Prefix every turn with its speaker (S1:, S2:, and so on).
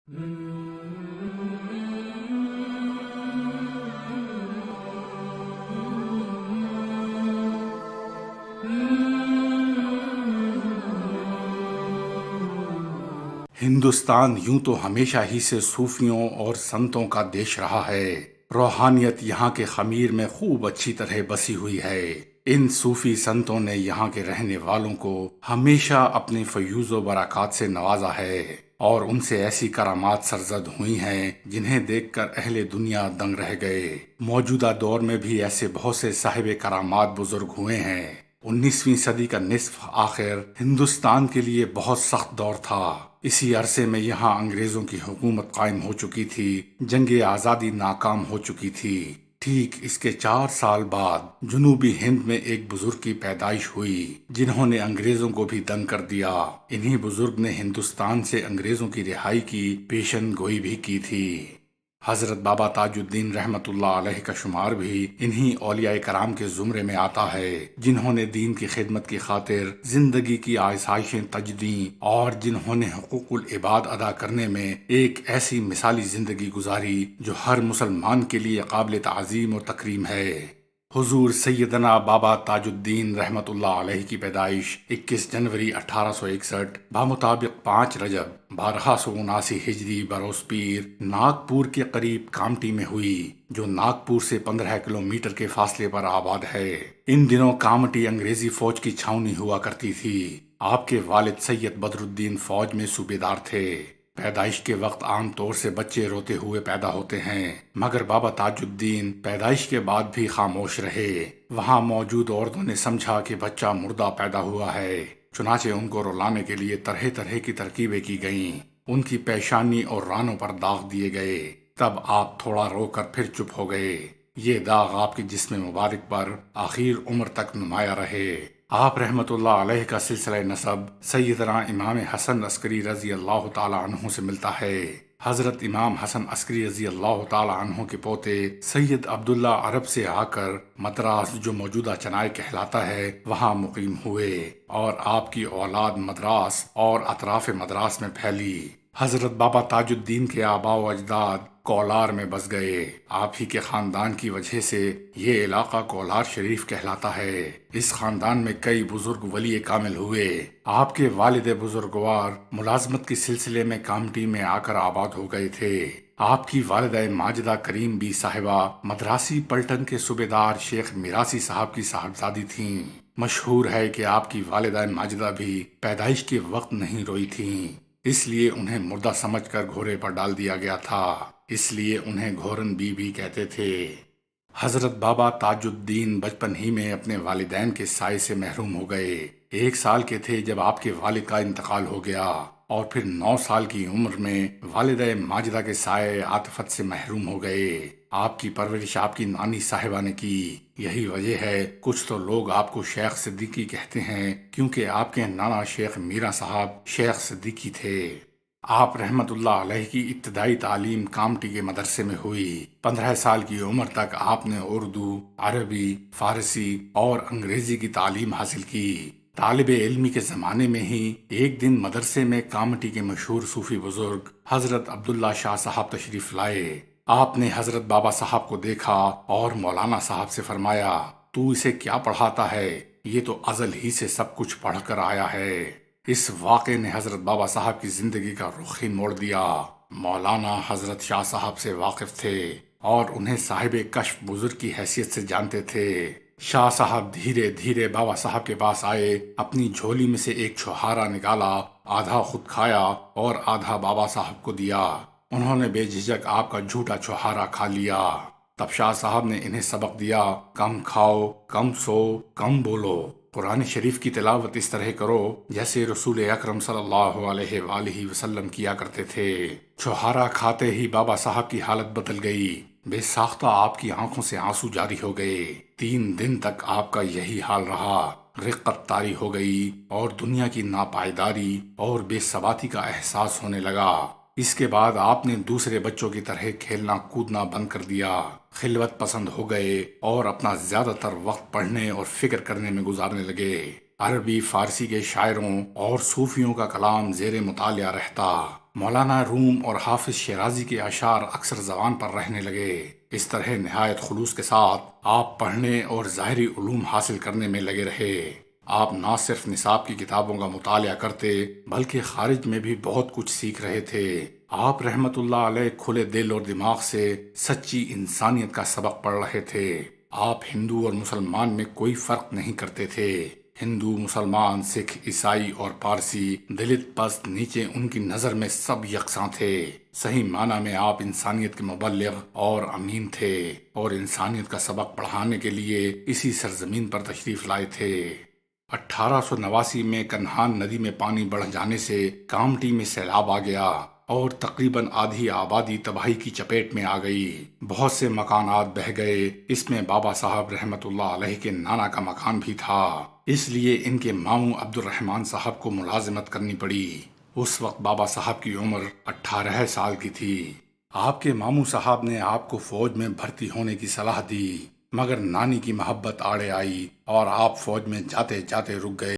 S1: ہندوستان یوں تو ہمیشہ ہی سے صوفیوں اور سنتوں کا دیش رہا ہے۔ روحانیت یہاں کے خمیر میں خوب اچھی طرح بسی ہوئی ہے۔ ان صوفی سنتوں نے یہاں کے رہنے والوں کو ہمیشہ اپنی فیوز و برکات سے نوازا ہے، اور ان سے ایسی کرامات سرزد ہوئی ہیں جنہیں دیکھ کر اہل دنیا دنگ رہ گئے۔ موجودہ دور میں بھی ایسے بہت سے صاحب کرامات بزرگ ہوئے ہیں۔ 19ویں صدی کا نصف آخر ہندوستان کے لیے بہت سخت دور تھا۔ اسی عرصے میں یہاں انگریزوں کی حکومت قائم ہو چکی تھی، جنگ آزادی ناکام ہو چکی تھی۔ ٹھیک اس کے 4 سال بعد جنوبی ہند میں ایک بزرگ کی پیدائش ہوئی جنہوں نے انگریزوں کو بھی دنگ کر دیا۔ انہی بزرگ نے ہندوستان سے انگریزوں کی رہائی کی پیشن گوئی بھی کی تھی۔ حضرت بابا تاج الدین رحمت اللہ علیہ کا شمار بھی انہی اولیاء کرام کے زمرے میں آتا ہے جنہوں نے دین کی خدمت کی خاطر زندگی کی آسائشیں تج دیں، اور جنہوں نے حقوق العباد ادا کرنے میں ایک ایسی مثالی زندگی گزاری جو ہر مسلمان کے لیے قابل تعظیم و تکریم ہے۔ حضور سیدنا بابا تاج الدین رحمت اللہ علیہ کی پیدائش 21 جنوری 1861 بمطابق 5 رجب 1279 ہجری بروز پیر ناگپور کے قریب کامٹی میں ہوئی، جو ناگپور سے 15 کلومیٹر کے فاصلے پر آباد ہے۔ ان دنوں کامٹی انگریزی فوج کی چھاونی ہوا کرتی تھی۔ آپ کے والد سید بدر الدین فوج میں صوبیدار تھے۔ پیدائش کے وقت عام طور سے بچے روتے ہوئے پیدا ہوتے ہیں، مگر بابا تاج الدین پیدائش کے بعد بھی خاموش رہے۔ وہاں موجود عورتوں نے سمجھا کہ بچہ مردہ پیدا ہوا ہے، چنانچہ ان کو رلانے کے لیے طرح طرح کی ترکیبیں کی گئیں۔ ان کی پیشانی اور رانوں پر داغ دیے گئے۔ تب آپ تھوڑا رو کر پھر چپ ہو گئے۔ یہ داغ آپ کے جسم مبارک پر آخر عمر تک نمایاں رہے۔ آپ رحمت اللہ علیہ کا سلسلہ نسب سیدنا امام حسن عسکری رضی اللہ تعالی عنہ سے ملتا ہے۔ حضرت امام حسن عسکری رضی اللہ تعالی عنہ کے پوتے سید عبداللہ عرب سے آ کر مدراس، جو موجودہ چنائے کہلاتا ہے، وہاں مقیم ہوئے، اور آپ کی اولاد مدراس اور اطراف مدراس میں پھیلی۔ حضرت بابا تاج الدین کے آباء و اجداد کولار میں بس گئے۔ آپ ہی کے خاندان کی وجہ سے یہ علاقہ کولار شریف کہلاتا ہے۔ اس خاندان میں کئی بزرگ ولی کامل ہوئے۔ آپ کے والد بزرگوار ملازمت کے سلسلے میں کامٹی میں آ کر آباد ہو گئے تھے۔ آپ کی والدہ ماجدہ کریم بی صاحبہ مدراسی پلٹن کے صوبیدار شیخ میراسی صاحب کی صاحبزادی تھیں۔ مشہور ہے کہ آپ کی والدہ ماجدہ بھی پیدائش کے وقت نہیں روئی تھیں، اس لیے انہیں مردہ سمجھ کر گھوڑے پر ڈال دیا گیا تھا، اس لیے انہیں گھورن بی بھی کہتے تھے۔ حضرت بابا تاج الدین بچپن ہی میں اپنے والدین کے سائے سے محروم ہو گئے۔ 1 سال کے تھے جب آپ کے والد کا انتقال ہو گیا، اور پھر 9 سال کی عمر میں والدہ ماجدہ کے سائے عاطفت سے محروم ہو گئے۔ آپ کی پرورش آپ کی نانی صاحبہ نے کی۔ یہی وجہ ہے کچھ تو لوگ آپ کو شیخ صدیقی کہتے ہیں، کیونکہ آپ کے نانا شیخ میرا صاحب شیخ صدیقی تھے۔ آپ رحمت اللہ علیہ کی ابتدائی تعلیم کامٹی کے مدرسے میں ہوئی۔ 15 سال کی عمر تک آپ نے اردو، عربی، فارسی اور انگریزی کی تعلیم حاصل کی۔ طالب علمی کے زمانے میں ہی ایک دن مدرسے میں کامٹی کے مشہور صوفی بزرگ حضرت عبداللہ شاہ صاحب تشریف لائے۔ آپ نے حضرت بابا صاحب کو دیکھا اور مولانا صاحب سے فرمایا، تو اسے کیا پڑھاتا ہے؟ یہ تو ازل ہی سے سب کچھ پڑھ کر آیا ہے۔ اس واقعے نے حضرت بابا صاحب کی زندگی کا رخ ہی موڑ دیا۔ مولانا حضرت شاہ صاحب سے واقف تھے اور انہیں صاحب کشف بزرگ کی حیثیت سے جانتے تھے۔ شاہ صاحب دھیرے دھیرے بابا صاحب کے پاس آئے، اپنی جھولی میں سے ایک چھوہارا نکالا، آدھا خود کھایا اور آدھا بابا صاحب کو دیا۔ انہوں نے بے جھجک آپ کا جھوٹا چھوہارا کھا لیا۔ تب شاہ صاحب نے انہیں سبق دیا، کم کھاؤ، کم سو، کم بولو، قرآن شریف کی تلاوت اس طرح کرو جیسے رسول اکرم صلی اللہ علیہ وآلہ وسلم کیا کرتے تھے۔ چھوہارا کھاتے ہی بابا صاحب کی حالت بدل گئی۔ بے ساختہ آپ کی آنکھوں سے آنسو جاری ہو گئے۔ 3 دن تک آپ کا یہی حال رہا۔ رقت طاری ہو گئی اور دنیا کی ناپائیداری اور بے ثباتی کا احساس ہونے لگا۔ اس کے بعد آپ نے دوسرے بچوں کی طرح کھیلنا کودنا بند کر دیا، خلوت پسند ہو گئے اور اپنا زیادہ تر وقت پڑھنے اور فکر کرنے میں گزارنے لگے۔ عربی فارسی کے شاعروں اور صوفیوں کا کلام زیر مطالعہ رہتا، مولانا روم اور حافظ شیرازی کے اشعار اکثر زبان پر رہنے لگے۔ اس طرح نہایت خلوص کے ساتھ آپ پڑھنے اور ظاہری علوم حاصل کرنے میں لگے رہے۔ آپ نہ صرف نصاب کی کتابوں کا مطالعہ کرتے بلکہ خارج میں بھی بہت کچھ سیکھ رہے تھے۔ آپ رحمت اللہ علیہ کھلے دل اور دماغ سے سچی انسانیت کا سبق پڑھ رہے تھے۔ آپ ہندو اور مسلمان میں کوئی فرق نہیں کرتے تھے۔ ہندو، مسلمان، سکھ، عیسائی اور پارسی، دلت، پست، نیچے، ان کی نظر میں سب یکساں تھے۔ صحیح معنی میں آپ انسانیت کے مبلغ اور امین تھے اور انسانیت کا سبق پڑھانے کے لیے اسی سرزمین پر تشریف لائے تھے۔ 1889 میں کنہان ندی میں پانی بڑھ جانے سے کامٹی میں سیلاب آ گیا اور تقریباً آدھی آبادی تباہی کی چپیٹ میں آ گئی۔ بہت سے مکانات بہہ گئے۔ اس میں بابا صاحب رحمت اللہ علیہ کے نانا کا مکان بھی تھا، اس لیے ان کے ماموں عبد الرحمن صاحب کو ملازمت کرنی پڑی۔ اس وقت بابا صاحب کی عمر 18 سال کی تھی۔ آپ کے ماموں صاحب نے آپ کو فوج میں بھرتی ہونے کی صلاح دی، مگر نانی کی محبت آڑے آئی اور آپ فوج میں جاتے جاتے رک گئے۔